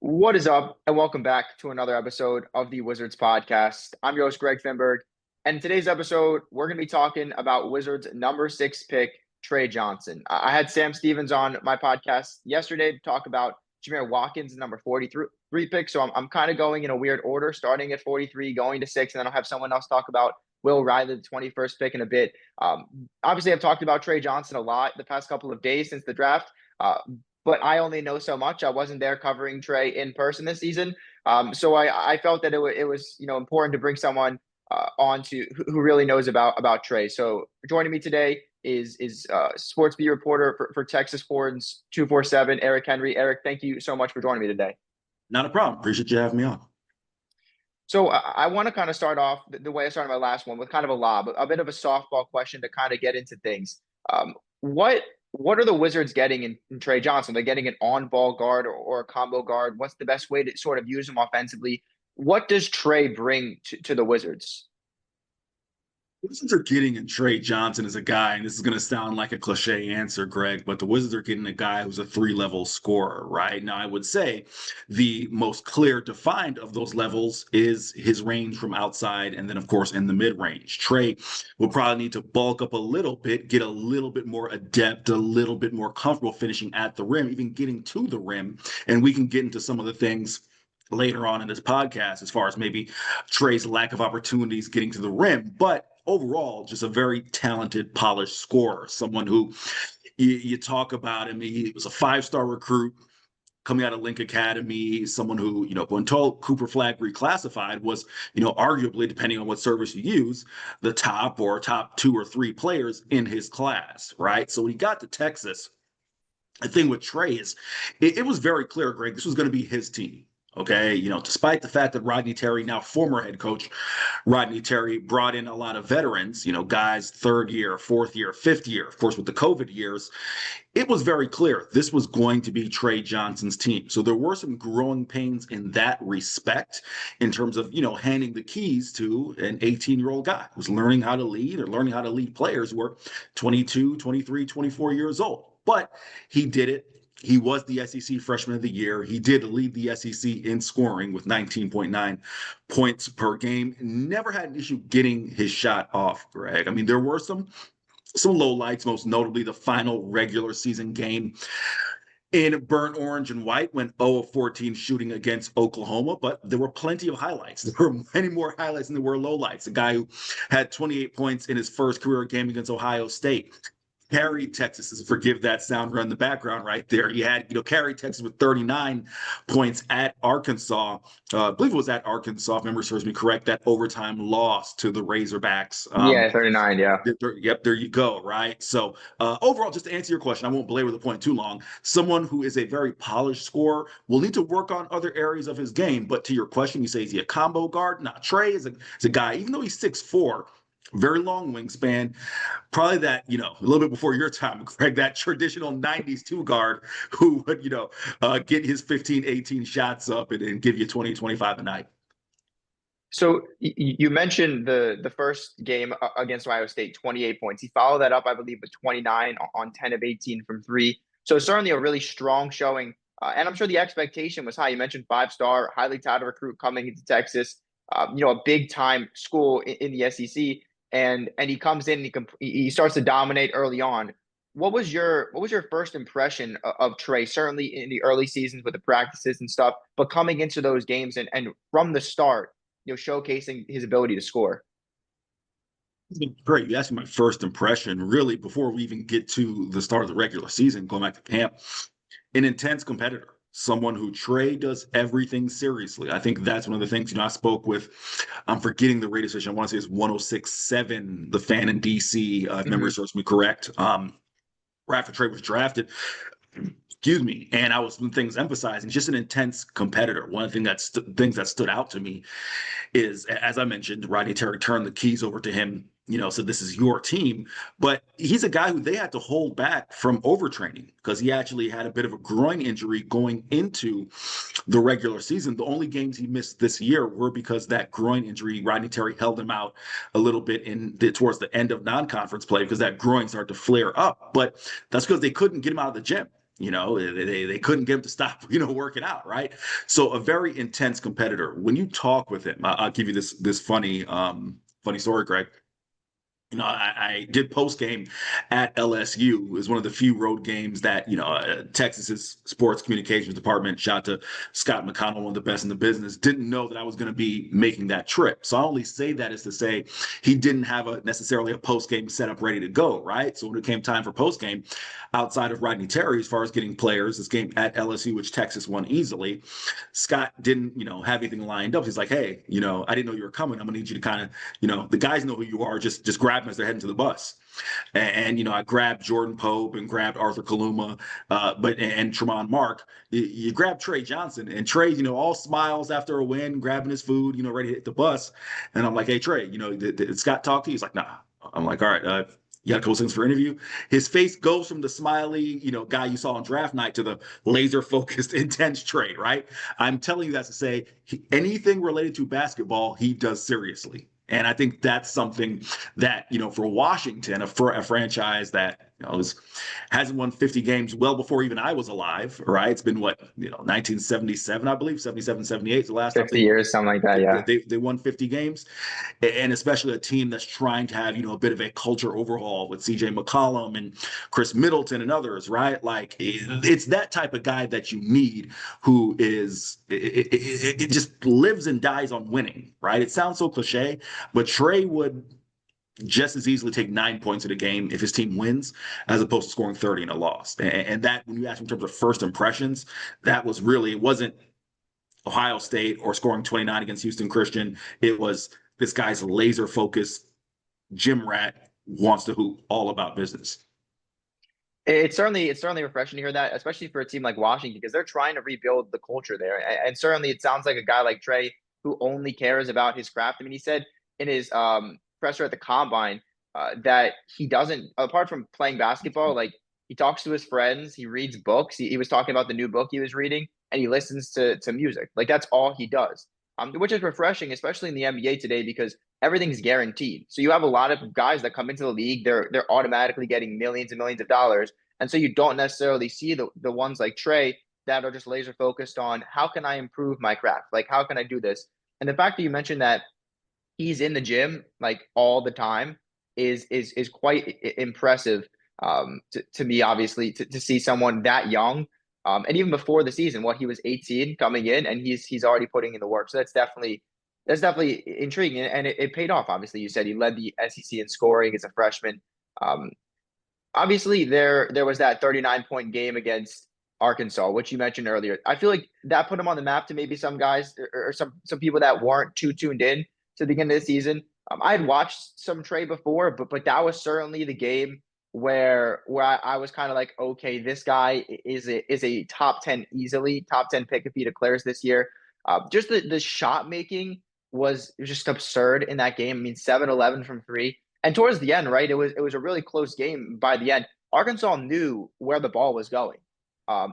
What is up, and welcome back to another episode of the Wizards podcast. I'm your host, Greg Finberg, and in today's episode, we're going to be talking about Wizards number 6 pick, Tre Johnson. I had Sam Stevens on my podcast yesterday to talk about Jameer Watkins' number 43 pick, so I'm kind of going in a weird order, starting at 43, going to 6, and then I'll have someone else talk about Will Riley, the 21st pick, in a bit. Obviously, I've talked about Tre Johnson a lot the past couple of days since the draft. But I only know so much. I wasn't there covering Tre in person this season, so I felt that it was important to bring someone on who really knows about Tre. So joining me today is sports beat reporter for Texas Horns 247, Eric Henry. Eric, thank you so much for joining me today. Not a problem. Appreciate you having me on. So I want to kind of start off the way I started my last one with kind of a lob, a bit of a softball question to kind of get into things. What are the Wizards getting in Tre Johnson? They're getting an on-ball guard or a combo guard. What's the best way to sort of use him offensively? What does Tre bring to the Wizards? Wizards are getting in Tre Johnson as a guy, and this is going to sound like a cliche answer, Greg, but the Wizards are getting a guy who's a three-level scorer, right? Now, I would say the most clear defined of those levels is his range from outside, and then, of course, in the mid-range. Tre will probably need to bulk up a little bit, get a little bit more adept, a little bit more comfortable finishing at the rim, even getting to the rim, and we can get into some of the things later on in this podcast as far as maybe Tre's lack of opportunities getting to the rim, but overall, just a very talented, polished scorer. Someone who you talk about him. He was a five-star recruit coming out of Link Academy. Someone who, when told Cooper Flag reclassified, was, arguably, depending on what service you use, the top 2 or 3 players in his class, right? So when he got to Texas, the thing with Tre is it was very clear, Greg, this was going to be his team. Okay, despite the fact that Rodney Terry, now former head coach Rodney Terry, brought in a lot of veterans, guys third year, fourth year, fifth year, of course, with the COVID years, it was very clear this was going to be Tre Johnson's team. So there were some growing pains in that respect in terms of, handing the keys to an 18-year-old guy who's learning how to lead or learning how to lead players who are 22, 23, 24 years old. But he did it. He was the SEC Freshman of the Year. He did lead the SEC in scoring with 19.9 points per game. Never had an issue getting his shot off, Greg. I mean, there were some lowlights, most notably the final regular season game in burnt orange and white, went 0 of 14 shooting against Oklahoma, but there were plenty of highlights. There were many more highlights than there were lowlights. A guy who had 28 points in his first career game against Ohio State. Carried Texas, forgive that sound run in the background right there. He had, carried Texas with 39 points at Arkansas. I believe it was at Arkansas, if memory serves me correct, that overtime loss to the Razorbacks. Yeah, 39, yeah. Yep, there you go, right? So overall, just to answer your question, I won't belabor the point too long. Someone who is a very polished scorer will need to work on other areas of his game. But to your question, you say, is he a combo guard? Nah, Tre is a guy, even though he's 6'4", very long wingspan, probably that, a little bit before your time, Greg, that traditional 90s two guard who would, get his 15, 18 shots up and give you 20, 25 a night. So you mentioned the first game against Ohio State, 28 points. He followed that up, I believe, with 29 on 10 of 18 from 3. So certainly a really strong showing. And I'm sure the expectation was high. You mentioned 5-star, highly touted recruit coming into Texas, a big time school in the SEC. And he comes in and he starts to dominate early on. What was your first impression of Tre? Certainly in the early seasons with the practices and stuff, but coming into those games and from the start, showcasing his ability to score. Great. You asked me my first impression, really, before we even get to the start of the regular season, going back to camp. An intense competitor, someone who Tre does everything seriously. I think that's one of the things, I spoke with, I'm forgetting the radio station, I want to say it's 1067, the fan in DC, if memory serves me correct. Right after Tre was drafted, excuse me, and I was things emphasizing just an intense competitor. One of the things that stood out to me is, as I mentioned, Rodney Terry turned the keys over to him, said this is your team. But he's a guy who they had to hold back from overtraining because he actually had a bit of a groin injury going into the regular season. The only games he missed this year were because that groin injury. Rodney Terry held him out a little bit towards the end of non-conference play because that groin started to flare up. But that's because they couldn't get him out of the gym. They couldn't get him to stop, working out, right? So a very intense competitor. When you talk with him, I'll give you this funny story, Greg. I did post game at LSU. It was one of the few road games that, Texas's sports communications department, shout to Scott McConnell, one of the best in the business, didn't know that I was going to be making that trip. So I only say that is to say he didn't have necessarily a post game setup ready to go, right? So when it came time for post game, outside of Rodney Terry, as far as getting players, this game at LSU, which Texas won easily, Scott didn't, have anything lined up. He's like, hey, I didn't know you were coming. I'm gonna need you to kind of, the guys know who you are. Just grab them as they're heading to the bus. And I grabbed Jordan Pope and grabbed Arthur Kaluma, and Tremont Mark. You grab Tre Johnson, and Tre, all smiles after a win, grabbing his food, ready to hit the bus. And I'm like, hey Tre, did Scott talk to you? He's like, nah. I'm like, all right, you got a couple things for interview. His face goes from the smiley, guy you saw on draft night to the laser focused, intense Tre, right? I'm telling you that to say anything related to basketball, he does seriously. And I think that's something that, for Washington, for a franchise that, hasn't won 50 games well before even I was alive, right? It's been 1977, I believe, 77, 78 is the last time 50 years, something like that. Yeah. they won 50 games. And especially a team that's trying to have, a bit of a culture overhaul with CJ McCollum and Chris Middleton and others, right? Like it's that type of guy that you need who it just lives and dies on winning, right? It sounds so cliche, but Tre would just as easily take 9 points in a game if his team wins, as opposed to scoring 30 in a loss. And that, when you ask in terms of first impressions, that was really, it wasn't Ohio State or scoring 29 against Houston Christian. It was this guy's laser focused gym rat, wants to hoop, all about business. It's certainly refreshing to hear that, especially for a team like Washington, because they're trying to rebuild the culture there. And certainly it sounds like a guy like Tre who only cares about his craft. I mean, he said in his presser at the combine that he doesn't, apart from playing basketball, like he talks to his friends, he reads books. He was talking about the new book he was reading, and he listens to music. Like that's all he does, which is refreshing, especially in the NBA today, because everything's guaranteed. So you have a lot of guys that come into the league, they're automatically getting millions and millions of dollars. And so you don't necessarily see the ones like Tre that are just laser focused on how can I improve my craft? Like how can I do this? And the fact that you mentioned that he's in the gym like all the time is quite impressive to me, obviously, to see someone that young. And even before the season, he was 18 coming in, and he's already putting in the work. So that's definitely intriguing, and it paid off. Obviously, you said he led the SEC in scoring as a freshman. Um, Obviously, there was that 39-point game against Arkansas, which you mentioned earlier. I feel like that put him on the map to maybe some guys or some people that weren't too tuned in to the beginning of the season. I had watched some Tre before, but that was certainly the game where I was kind of like, okay, this guy is a top 10, easily top 10 pick if he declares this year. Just the shot making was just absurd in that game. I mean, 7-11 from three. And towards the end, right, it was a really close game by the end. Arkansas knew where the ball was going.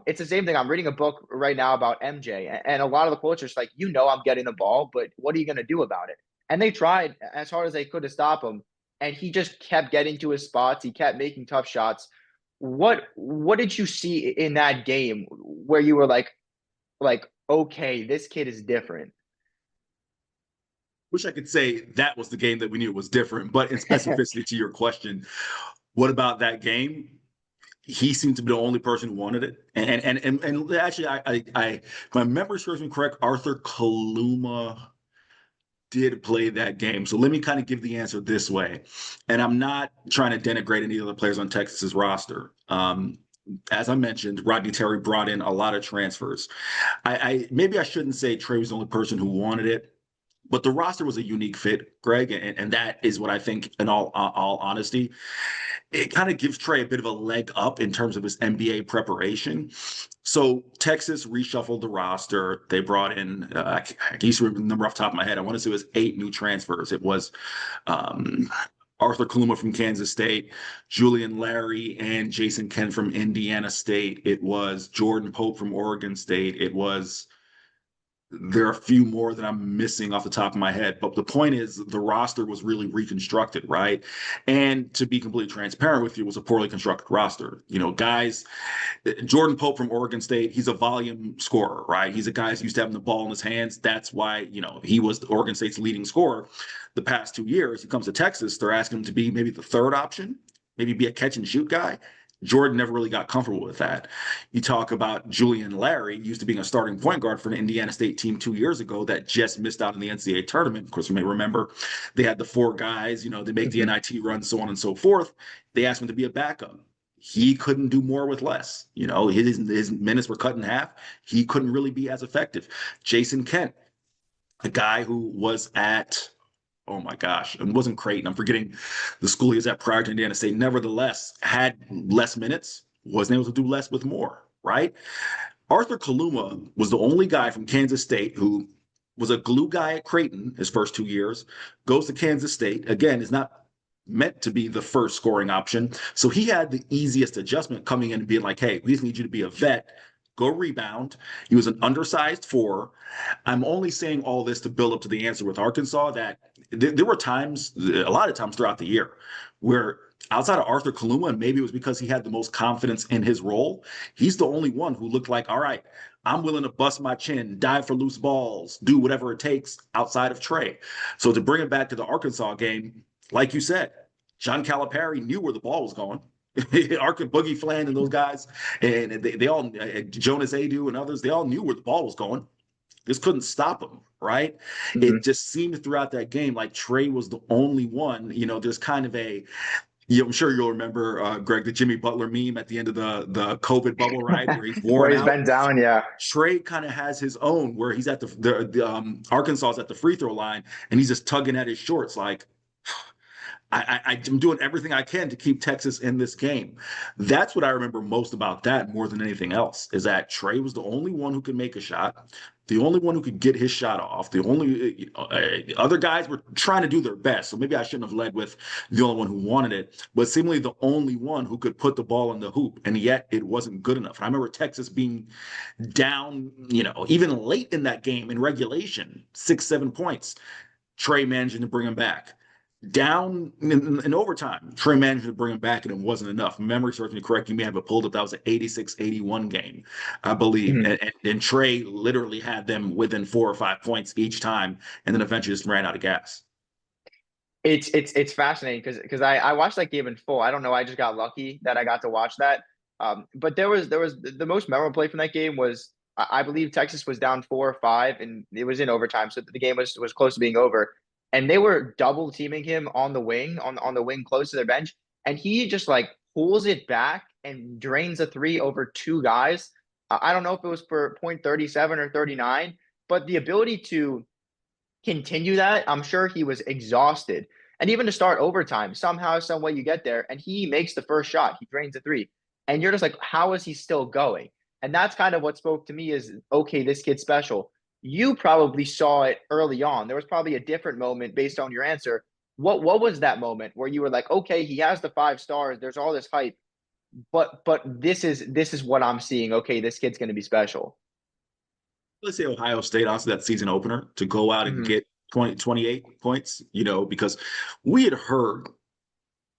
It's the same thing. I'm reading a book right now about MJ, and a lot of the quotes are just like, I'm getting the ball, but what are you going to do about it? And they tried as hard as they could to stop him, and he just kept getting to his spots. He kept making tough shots. What did you see in that game where you were like okay, this kid is different? Wish I could say that was the game that we knew was different, but in specificity to your question, what about that game? He seemed to be the only person who wanted it. And actually, I my memory serves me correct. Arthur Kaluma did play that game. So let me kind of give the answer this way. And I'm not trying to denigrate any of the players on Texas's roster. As I mentioned, Rodney Terry brought in a lot of transfers. I maybe I shouldn't say Tre was the only person who wanted it, but the roster was a unique fit, Greg, and that is what I think. In all honesty, it kind of gives Tre a bit of a leg up in terms of his NBA preparation. So Texas reshuffled the roster. They brought in, I used to remember the number off the top of my head. I want to say it was 8 new transfers. It was Arthur Kaluma from Kansas State, Julian Larry and Jason Kent from Indiana State. It was Jordan Pope from Oregon State. It was There are a few more that I'm missing off the top of my head, but the point is the roster was really reconstructed, right? And to be completely transparent with you, it was a poorly constructed roster. Guys, Jordan Pope from Oregon State, he's a volume scorer, right? He's a guy who's used to having the ball in his hands. That's why, he was Oregon State's leading scorer the past 2 years. He comes to Texas, they're asking him to be maybe the third option, maybe be a catch and shoot guy. Jordan never really got comfortable with that. You talk about Julian Larry, used to being a starting point guard for an Indiana State team 2 years ago that just missed out in the NCAA tournament. Of course, you may remember they had the four guys, they make the Mhm. NIT run, so on and so forth. They asked him to be a backup. He couldn't do more with less. His minutes were cut in half. He couldn't really be as effective. Jason Kent, a guy who was at, oh my gosh, it wasn't Creighton. I'm forgetting the school he was at prior to Indiana State. Nevertheless, had less minutes, wasn't able to do less with more, right? Arthur Kaluma was the only guy from Kansas State who was a glue guy at Creighton his first 2 years, goes to Kansas State. Again, is not meant to be the first scoring option. So he had the easiest adjustment coming in and being like, hey, we just need you to be a vet, go rebound. He was an undersized four. I'm only saying all this to build up to the answer with Arkansas that there were times, a lot of times throughout the year, where outside of Arthur Kaluma, and maybe it was because he had the most confidence in his role, he's the only one who looked like, all right, I'm willing to bust my chin, dive for loose balls, do whatever it takes outside of Tre. So to bring it back to the Arkansas game, like you said, John Calipari knew where the ball was going. Arkin Boogie Flan and those guys, and they all, Jonas Adu and others, they all knew where the ball was going. This couldn't stop him, right? Mhm. It just seemed throughout that game like Tre was the only one. There's kind of a, I'm sure you'll remember, Greg, the Jimmy Butler meme at the end of the COVID bubble, right, where he's Where worn he's out. bent down, yeah. Tre kind of has his own where he's at the Arkansas's at the free throw line and he's just tugging at his shorts like, I'm doing everything I can to keep Texas in this game. That's what I remember most about that more than anything else is that Tre was the only one who could make a shot, the only one who could get his shot off. The only other guys were trying to do their best. So maybe I shouldn't have led with the only one who wanted it, but seemingly the only one who could put the ball in the hoop. And yet it wasn't good enough. And I remember Texas being down, even late in that game in regulation, 6, 7 points. Tre managing to bring him back down in overtime. Tre managed to bring him back, and it wasn't enough. Memory serves me correct. You may have it pulled up. That was an 86-81 game, I believe. Mhm. And Tre literally had them within 4 or 5 points each time, and then eventually just ran out of gas. It's fascinating because I watched that game in full. I don't know. I just got lucky that I got to watch that. But there was the most memorable play from that game was I believe Texas was down 4 or 5 and it was in overtime, so the game was close to being over. And they were double teaming him on the wing on the wing close to their bench, and he just like pulls it back and drains a three over two guys. I don't know if it was for point 37 or 39, but the ability to continue that, I'm sure he was exhausted. And even to start overtime, somehow, some way you get there, and he makes the first shot. He drains a three, and you're just like, how is he still going? And that's kind of what spoke to me is okay, this kid's special. You probably saw it early on. There was probably a different moment based on your answer. What was that moment where you were like, okay, he has the 5 stars. There's all this hype, but this is what I'm seeing. Okay, this kid's going to be special. Let's say Ohio State, honestly, that season opener to go out and Mhm. get 28 points, because we had heard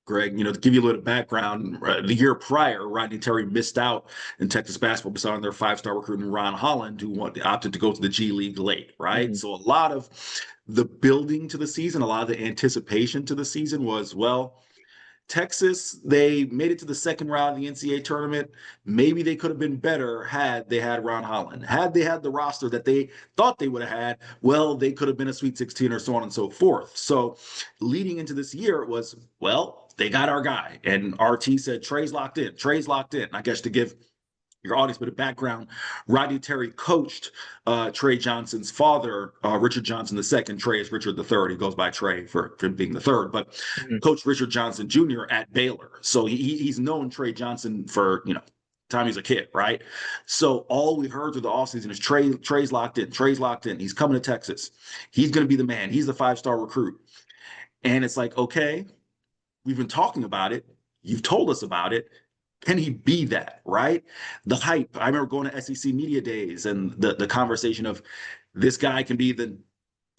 Greg, to give you a little background, the year prior, Rodney Terry missed out in Texas basketball based on their 5-star recruit Ron Holland, who opted to go to the G League late, right? Mhm. So a lot of the building to the season, a lot of the anticipation to the season was, well, Texas, they made it to the second round of the NCAA tournament. Maybe they could have been better had they had Ron Holland. Had they had the roster that they thought they would have had, well, they could have been a Sweet 16 or so on and so forth. So leading into this year, it was, well, they got our guy. And RT said, Tre's locked in. Tre's locked in. I guess to give your audience bit of background, Rodney Terry coached Tre Johnson's father, Richard Johnson II. Tre is Richard III. He goes by Tre for being the third, but Mhm. Coach Richard Johnson Jr. at Baylor. So he's known Tre Johnson for, time he's a kid, right? So all we heard through the offseason is Tre's locked in. Tre's locked in. He's coming to Texas. He's going to be the man. He's the 5-star recruit. And it's like, okay, we've been talking about it. You've told us about it. Can he be that, right? The hype. I remember going to SEC media days and the conversation of this guy can be the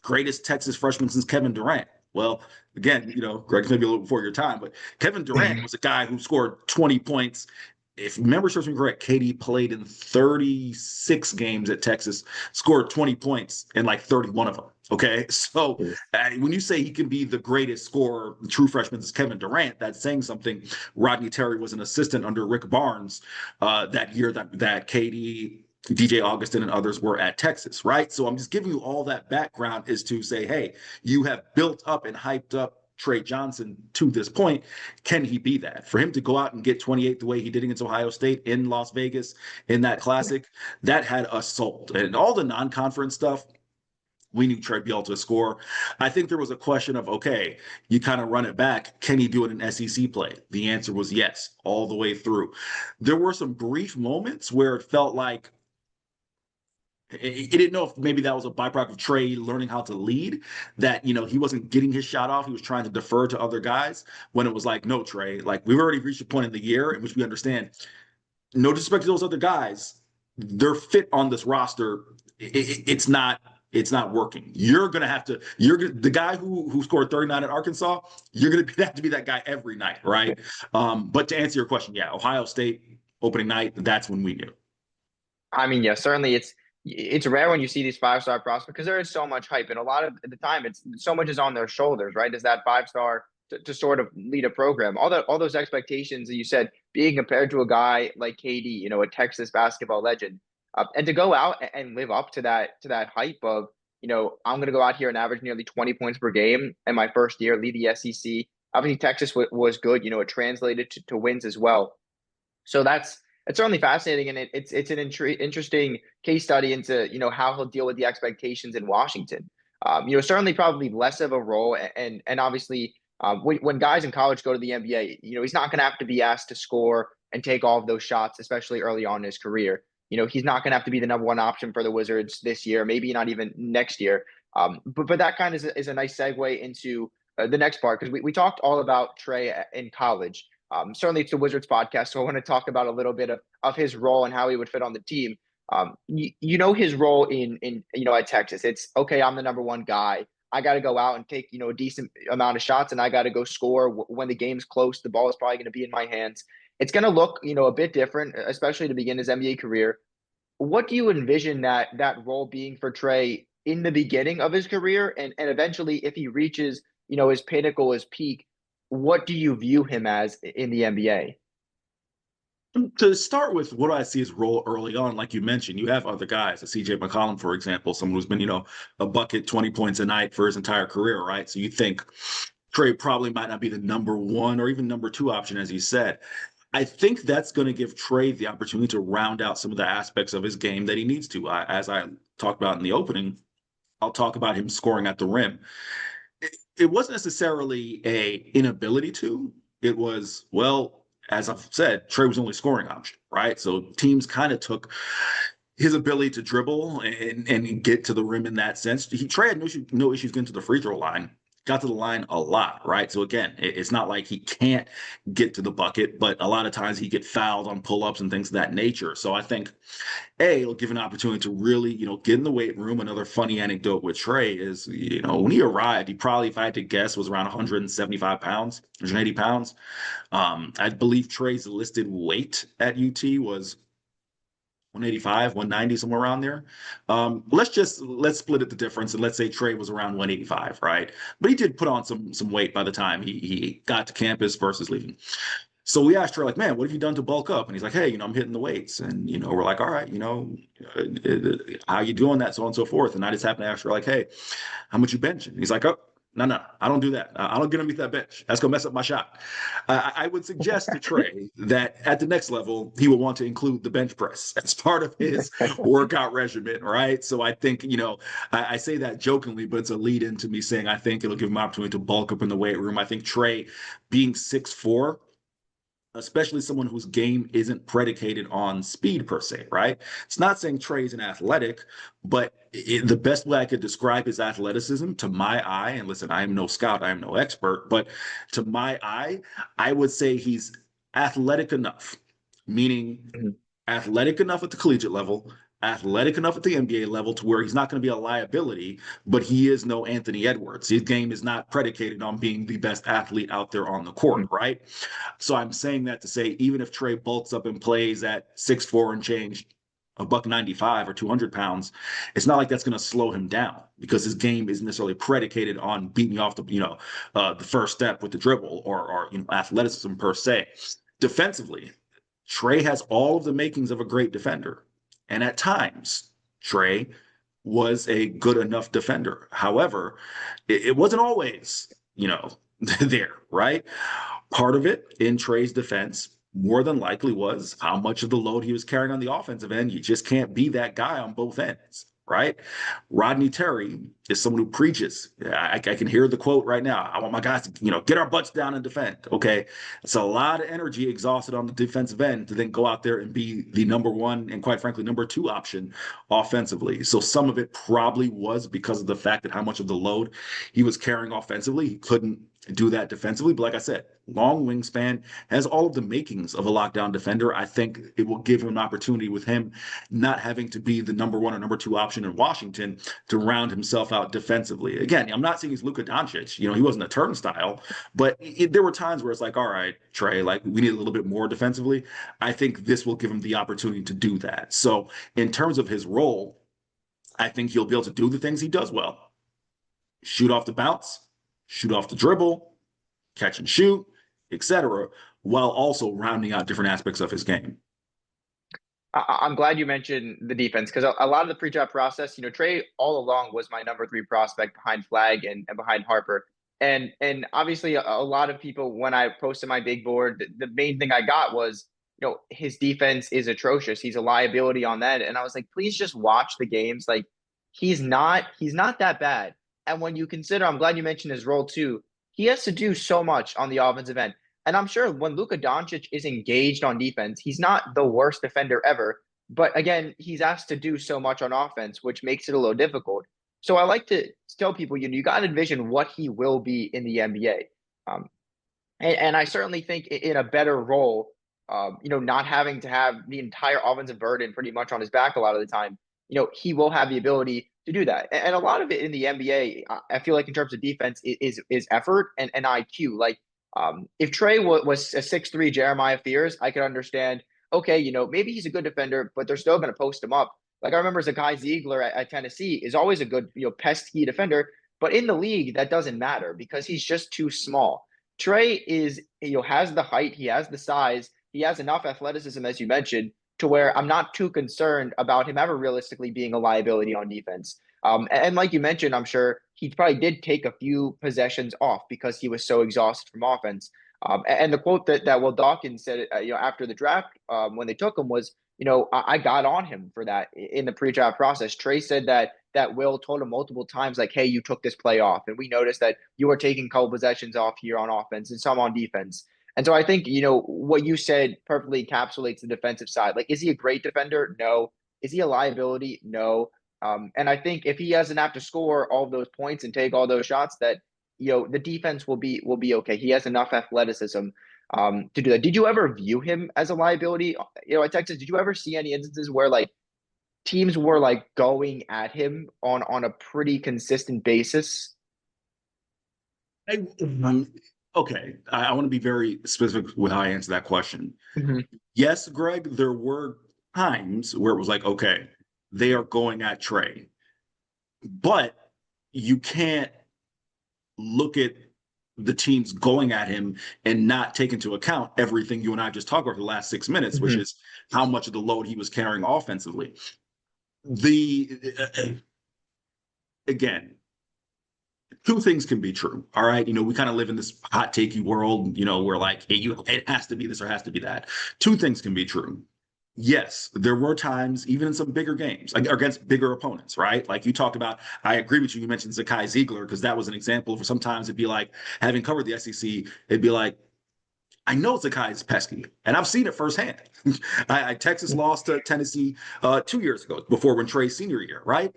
greatest Texas freshman since Kevin Durant. Well, again, Greg, maybe a little before your time, but Kevin Durant was a guy who scored 20 points. If memory serves me correct, KD played in 36 games at Texas, scored 20 points in like 31 of them. Okay. So when you say he can be the greatest scorer, the true freshman is Kevin Durant, that's saying something. Rodney Terry was an assistant under Rick Barnes that year that KD, DJ Augustin, and others were at Texas, right? So I'm just giving you all that background is to say, hey, you have built up and hyped up Tre Johnson to this point. Can he be that? For him to go out and get 28 the way he did against Ohio State in Las Vegas in that classic, that had us sold. And all the non-conference stuff, we knew Trey be able to score. I think there was a question of, okay, you kind of run it back. Can he do it in SEC play? The answer was yes, all the way through. There were some brief moments where it felt like he didn't know if maybe that was a byproduct of Trey learning how to lead, that, he wasn't getting his shot off. He was trying to defer to other guys when it was like, no, Trey, like we've already reached a point in the year in which we understand, no disrespect to those other guys, they're fit on this roster. It's not working. You're going to have to, the guy who scored 39 at Arkansas, you're going to have to be that guy every night. Right. But to answer your question, yeah, Ohio State opening night, that's when we knew. I mean, yeah, certainly it's rare when you see these five-star prospects because there is so much hype, and a lot of the time it's so much is on their shoulders, right? Is that five-star to sort of lead a program? All those expectations that you said being compared to a guy like KD, a Texas basketball legend, and to go out and live up to that hype of, I'm going to go out here and average nearly 20 points per game in my first year, lead the SEC. Obviously, Texas was good. It translated to wins as well. So it's certainly fascinating, and it's an interesting case study into how he'll deal with the expectations in Washington. Certainly probably less of a role, and obviously when guys in college go to the NBA, he's not going to have to be asked to score and take all of those shots, especially early on in his career. He's not going to have to be the number one option for the Wizards this year, maybe not even next year. But that kind of is a nice segue into the next part, because we talked all about Trey in college. Certainly it's the Wizards podcast, so I want to talk about a little bit of his role and how he would fit on the team. His role in at Texas. It's okay, I'm the number one guy. I got to go out and take a decent amount of shots, and I got to go score when the game's close. The ball is probably going to be in my hands. It's going to look a bit different, especially to begin his NBA career. What do you envision that role being for Trey in the beginning of his career, and eventually if he reaches his pinnacle, his peak? What do you view him as in the NBA? To start with, what do I see his role early on? Like you mentioned, you have other guys, CJ McCollum, for example, someone who's been, a bucket, 20 points a night for his entire career, right? So you think Trey probably might not be the number one or even number two option, as you said. I think that's going to give Trey the opportunity to round out some of the aspects of his game that he needs to. As I talked about in the opening, I'll talk about him scoring at the rim. It wasn't necessarily a inability to. It was, well, as I've said, Trey was the only scoring option, right? So teams kind of took his ability to dribble and get to the rim in that sense. Trey had no issues getting to the free throw line. Got to the line a lot, right? So again, it's not like he can't get to the bucket, but a lot of times he get fouled on pull-ups and things of that nature. So I think, it'll give an opportunity to really, get in the weight room. Another funny anecdote with Trey is, when he arrived, he probably, if I had to guess, was around 175 pounds, 180 pounds. I believe Trey's listed weight at UT was 185, 190, somewhere around there. Let's split it the difference, and let's say Trey was around 185, right? But he did put on some weight by the time he got to campus versus leaving. So we asked Trey, like, man, what have you done to bulk up? And he's like, hey, I'm hitting the weights. And, we're like, all right, how you doing that, so on and so forth. And I just happened to ask her, like, hey, how much you benching? And he's like, oh, no, I don't do that. I don't get underneath that bench. That's going to mess up my shot. I would suggest to Trey that at the next level, he would want to include the bench press as part of his workout regimen, right? So I think, I say that jokingly, but it's a lead into me saying I think it'll give him an opportunity to bulk up in the weight room. I think Trey being 6'4", especially someone whose game isn't predicated on speed per se, right? It's not saying Trey's an athletic, but the best way I could describe his athleticism to my eye, and listen, I am no scout, I am no expert, but to my eye, I would say he's athletic enough meaning Mhm. athletic enough at the collegiate level, athletic enough at the NBA level to where he's not going to be a liability, but he is no Anthony Edwards. His game is not predicated on being the best athlete out there on the court, Mhm. right? So I'm saying that to say, even if Tre bulks up and plays at 6'4" and change, a buck 95 or 200 pounds, it's not like that's going to slow him down because his game isn't necessarily predicated on beating off the first step with the dribble or athleticism per se. Defensively, Tre has all of the makings of a great defender. And at times, Tre was a good enough defender. However, it wasn't always, there, right? Part of it in Tre's defense more than likely was how much of the load he was carrying on the offensive end. You just can't be that guy on both ends, right? Rodney Terry is someone who preaches. I can hear the quote right now. I want my guys to, get our butts down and defend. Okay. It's a lot of energy exhausted on the defensive end to then go out there and be the number one and quite frankly, number two option offensively. So some of it probably was because of the fact that how much of the load he was carrying offensively. He couldn't do that defensively. But like I said, long wingspan, has all of the makings of a lockdown defender. I think it will give him an opportunity with him not having to be the number one or number two option in Washington to round himself out defensively. Again, I'm not saying he's Luka Doncic. He wasn't a turnstile, but there were times where it's like, all right, Tre, like we need a little bit more defensively. I think this will give him the opportunity to do that. So in terms of his role, I think he'll be able to do the things he does well. Shoot off the bounce, shoot off the dribble, catch and shoot, etc., while also rounding out different aspects of his game. I'm glad you mentioned the defense because a lot of the pre-draft process, Tre all along was my number three prospect behind Flag and behind Harper. And obviously a lot of people when I posted my big board, the main thing I got was, his defense is atrocious. He's a liability on that. And I was like, please just watch the games. Like he's not that bad. And when you consider, I'm glad you mentioned his role too. He has to do so much on the offensive end. And I'm sure when Luka Doncic is engaged on defense, he's not the worst defender ever. But again, he's asked to do so much on offense, which makes it a little difficult. So I like to tell people, you got to envision what he will be in the NBA. Um, and I certainly think in a better role, not having to have the entire offensive burden pretty much on his back a lot of the time, he will have the ability to do that. And a lot of it in the NBA, I feel like in terms of defense is effort and IQ. Like if Tre was a 6'3" Jeremiah Fears, I could understand, okay, maybe he's a good defender, but they're still going to post him up. Like I remember Zakai Ziegler at Tennessee is always a good, pesky defender, but in the league, that doesn't matter because he's just too small. Tre is, has the height, he has the size, he has enough athleticism, as you mentioned, to where I'm not too concerned about him ever realistically being a liability on defense. And like you mentioned, I'm sure he probably did take a few possessions off because he was so exhausted from offense. And the quote that Will Dawkins said, after the draft when they took him was, I got on him for that in the pre-draft process. Tre said that Will told him multiple times, like, hey, you took this play off. And we noticed that you were taking a couple possessions off here on offense and some on defense. And so I think, what you said perfectly encapsulates the defensive side. Like, is he a great defender? No. Is he a liability? No. And I think if he doesn't have to score all those points and take all those shots, that the defense will be okay. He has enough athleticism to do that. Did you ever view him as a liability? At Texas, did you ever see any instances where like teams were like going at him on a pretty consistent basis? I, okay, I want to be very specific with how I answer that question. Mhm. Yes, Greg, there were times where it was like, okay, they are going at Tre, but you can't look at the teams going at him and not take into account everything you and I just talked about for the last 6 minutes, which Mhm. is how much of the load he was carrying offensively. The again, two things can be true. All right. We kind of live in this hot takey world, where like, hey, it has to be this or has to be that. Two things can be true. Yes, there were times, even in some bigger games, like against bigger opponents, right? Like you talked about, I agree with you. You mentioned Zakai Ziegler because that was an example of sometimes it'd be like, having covered the SEC, it'd be like, I know Zakai is pesky, and I've seen it firsthand. Texas lost to Tennessee 2 years ago, before when Tre's senior year, right?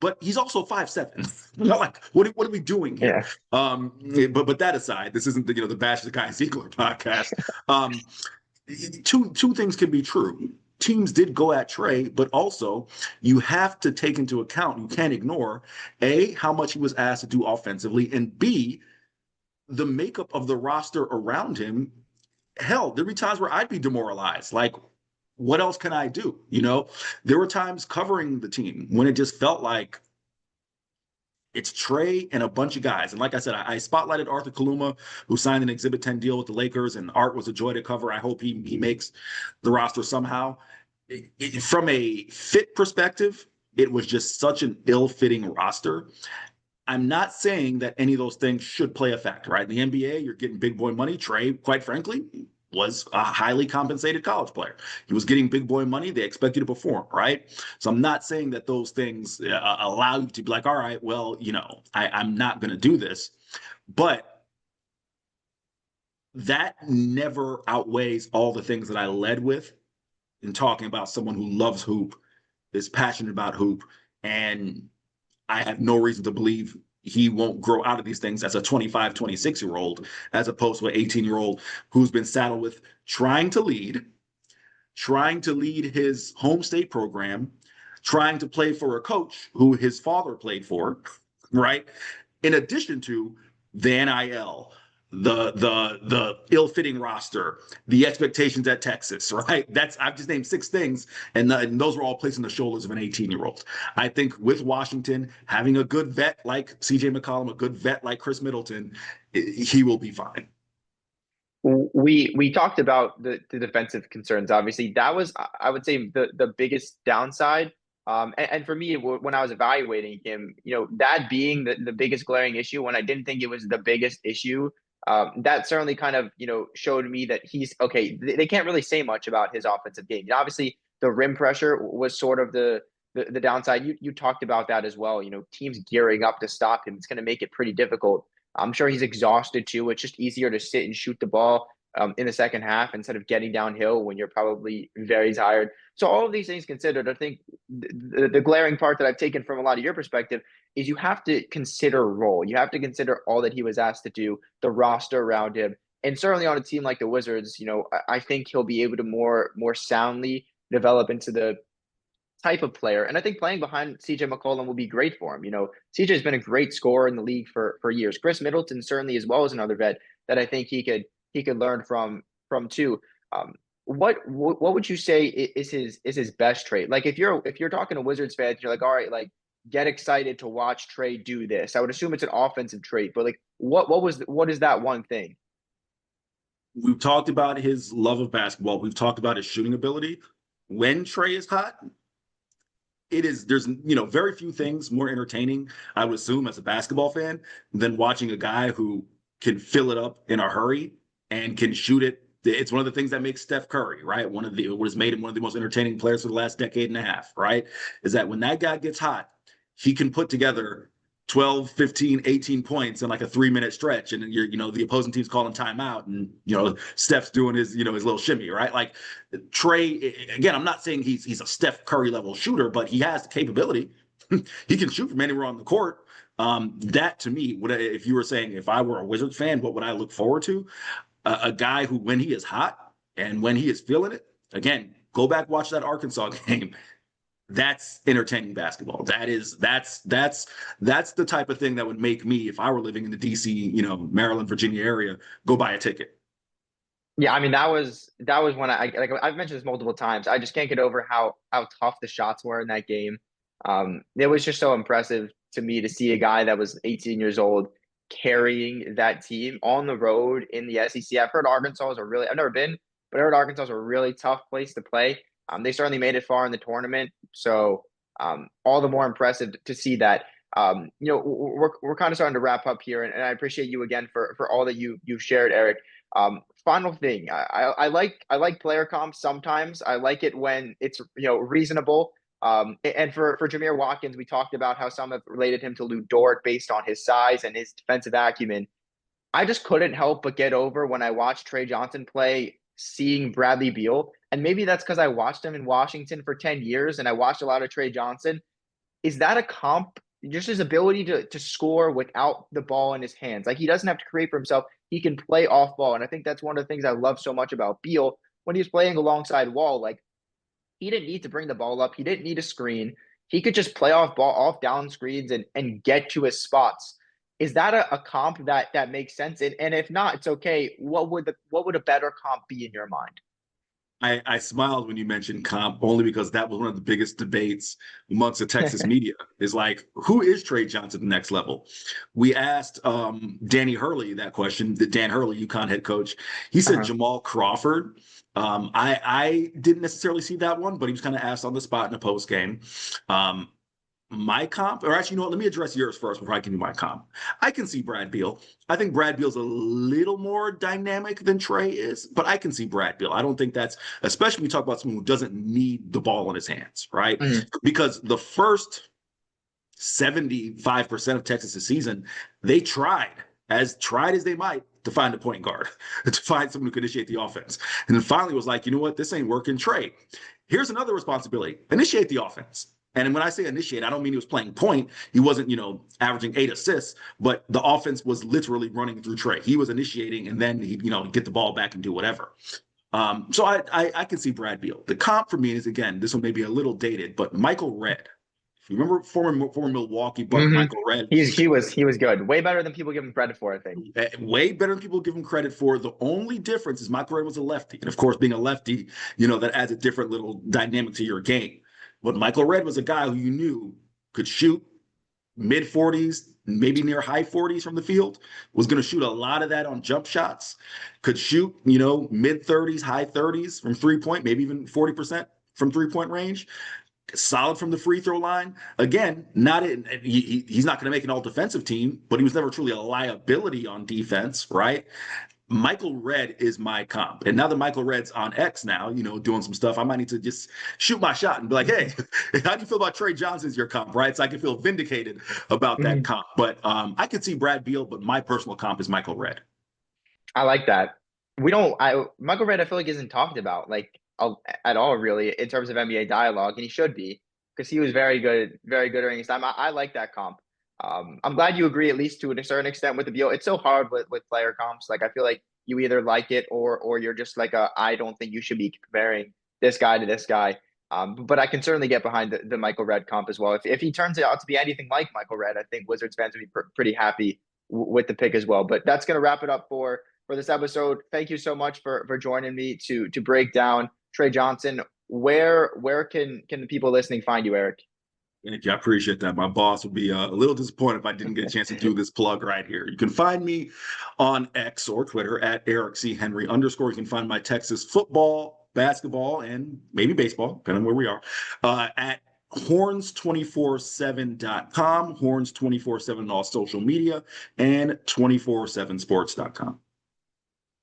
But he's also 5'7". Like, what are we doing here? Yeah. But that aside, this isn't the Bash Zakai Ziegler podcast. Um, two things can be true. Teams did go at Trey, but also you have to take into account, you can't ignore A, how much he was asked to do offensively, and B, the makeup of the roster around him. Hell, there'd be times where I'd be demoralized. Like, what else can I do? There were times covering the team when it just felt like it's Trey and a bunch of guys. And like I said, I spotlighted Arthur Kaluma, who signed an Exhibit 10 deal with the Lakers, and Art was a joy to cover. I hope he makes the roster somehow. From a fit perspective, it was just such an ill-fitting roster. I'm not saying that any of those things should play a factor, right? In the NBA, you're getting big boy money. Trey, quite frankly, was a highly compensated college player. He was getting big boy money. They expect you to perform, right? So I'm not saying that those things allow you to be like, all right, well, I'm not going to do this. But that never outweighs all the things that I led with in talking about someone who loves hoop, is passionate about hoop, and I have no reason to believe he won't grow out of these things as a 25, 26-year-old, as opposed to an 18-year-old who's been saddled with trying to lead his home state program, trying to play for a coach who his father played for, right? In addition to the NIL, the ill-fitting roster, the expectations at Texas, right? I've just named six things, and those were all placed on the shoulders of an 18-year-old. I think with Washington having a good vet like CJ McCollum, a good vet like Chris Middleton, he will be fine. We talked about the defensive concerns. Obviously, that was, I would say, the biggest downside. And for me, when I was evaluating him, that being the biggest glaring issue, when I didn't think it was the biggest issue, that certainly kind of showed me that he's okay. They can't really say much about his offensive game. Obviously, the rim pressure was sort of the downside. You talked about that as well. Teams gearing up to stop him. It's going to make it pretty difficult. I'm sure he's exhausted too. It's just easier to sit and shoot the ball in the second half instead of getting downhill when you're probably very tired. So all of these things considered, I think the glaring part that I've taken from a lot of your perspective is you have to consider role. You have to consider all that he was asked to do, the roster around him, and certainly on a team like the Wizards. I think he'll be able to more soundly develop into the type of player. And I think playing behind CJ McCollum will be great for him. CJ's been a great scorer in the league for years. Chris Middleton certainly as well as another vet that I think he could learn from too. What would you say is his best trait? Like if you're talking to Wizards fans, you're like, all right, like get excited to watch Trey do this. I would assume it's an offensive trait, but like what is that one thing? We've talked about his love of basketball. We've talked about his shooting ability. When Trey is hot, there's very few things more entertaining, I would assume, as a basketball fan, than watching a guy who can fill it up in a hurry and can shoot it. It's one of the things that makes Steph Curry, right? What has made him one of the most entertaining players for the last decade and a half, right? Is that when that guy gets hot, he can put together 12, 15, 18 points in like a 3-minute stretch. And the opposing team's calling timeout and, Steph's doing his little shimmy, right? Like Trey, again, I'm not saying he's a Steph Curry level shooter, but he has the capability. He can shoot from anywhere on the court. That to me, if you were saying, if I were a Wizards fan, what would I look forward to? A guy who, when he is hot and when he is feeling it, again, go back, watch that Arkansas game. That's entertaining basketball. That's the type of thing that would make me, if I were living in the DC, Maryland, Virginia area, go buy a ticket. Yeah, I mean that was when I've mentioned this multiple times. I just can't get over how tough the shots were in that game. It was just so impressive to me to see a guy that was 18 years old carrying that team on the road in the SEC. I've never been, but I heard Arkansas is a really tough place to play. They certainly made it far in the tournament, so all the more impressive to see that. We're kind of starting to wrap up here, and I appreciate you again for all that you've shared, Eric. Final thing, I like player comps sometimes. I like it when it's reasonable. And for Jameer Watkins, we talked about how some have related him to Lou Dort based on his size and his defensive acumen. I just couldn't help but get over when I watched Tre Johnson play, seeing Bradley Beal. And maybe that's because I watched him in Washington for 10 years and I watched a lot of Tre Johnson. Is that a comp? Just his ability to score without the ball in his hands. Like he doesn't have to create for himself. He can play off ball. And I think that's one of the things I love so much about Beal. when he was playing alongside Wall, like he didn't need to bring the ball up. He didn't need a screen. He could just play off down screens and get to his spots. Is that a comp that makes sense? And if not, it's okay. What would a better comp be in your mind? I smiled when you mentioned comp only because that was one of the biggest debates amongst the Texas media is like, who is Tre Johnson the next level? We asked Danny Hurley that question, the Dan Hurley, UConn head coach. He said Uh-huh. Jamal Crawford. I didn't necessarily see that one, but he was kind of asked on the spot in a post game. Um, my comp, or actually, you know what? Let me address yours first before I can do my comp. I can see Brad Beal. I think Brad Beal's a little more dynamic than Tre is, but I can see Brad Beal. I don't think that's, especially when you talk about someone who doesn't need the ball in his hands, right? Mhm. Because the first 75% of Texas' season, they tried as they might to find a point guard, to find someone who could initiate the offense. And then finally was like, you know what? This ain't working. Tre, here's another responsibility. Initiate the offense. And when I say initiate, I don't mean he was playing point. He wasn't, averaging 8 assists, but the offense was literally running through Tre. He was initiating, and then he, get the ball back and do whatever. So I can see Brad Beal. The comp for me is, again, this one may be a little dated, but Michael Redd. If you remember former Milwaukee Buck Hmm. Michael Redd, He was good. Way better than people give him credit for, I think. way better than people give him credit for. The only difference is Michael Redd was a lefty, and of course, being a lefty, that adds a different little dynamic to your game. But Michael Redd was a guy who you knew could shoot mid 40s, maybe near high 40s from the field, was going to shoot a lot of that on jump shots, could shoot, mid 30s, high 30s from 3 point, maybe even 40% from 3 point range. Solid from the free throw line. Again, he's not going to make an all defensive team, but he was never truly a liability on defense, right? Michael Redd is my comp. And now that Michael Redd's on X now, doing some stuff, I might need to just shoot my shot and be like, hey, how do you feel about Tre Johnson as your comp, right? So I can feel vindicated about that Mhm. comp. But I could see Brad Beal, but my personal comp is Michael Redd. I like that. We don't. Michael Redd, I feel like isn't talked about at all really in terms of NBA dialogue, and he should be because he was very good during his time. I like that comp. I'm glad you agree at least to a certain extent with the Beal. It's so hard with player comps. Like I feel like you either like it or you're just like I don't think you should be comparing this guy to this guy. But I can certainly get behind the Michael Redd comp as well. If he turns out to be anything like Michael Redd, I think Wizards fans would be pretty happy with the pick as well. But that's going to wrap it up for this episode. Thank you so much for joining me to break down Tre Johnson. Where can the people listening find you, Eric? Thank you. I appreciate that. My boss would be a little disappointed if I didn't get a chance to do this plug right here. You can find me on X or Twitter at Eric C. Henry _. You can find my Texas football, basketball, and maybe baseball, depending on where we are, at horns247.com, horns247 on all social media, and 247sports.com.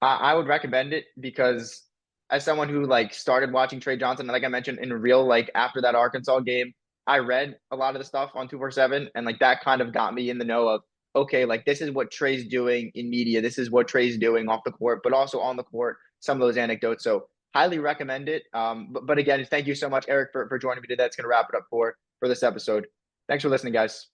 I would recommend it because as someone who like started watching Tre Johnson, like I mentioned in real, like after that Arkansas game, I read a lot of the stuff on 247 and like that kind of got me in the know of okay, like this is what Tre's doing in media, this is what Tre's doing off the court, but also on the court, some of those anecdotes. So highly recommend it. But again, thank you so much, Eric, for joining me today. That's gonna wrap it up for this episode. Thanks for listening, guys.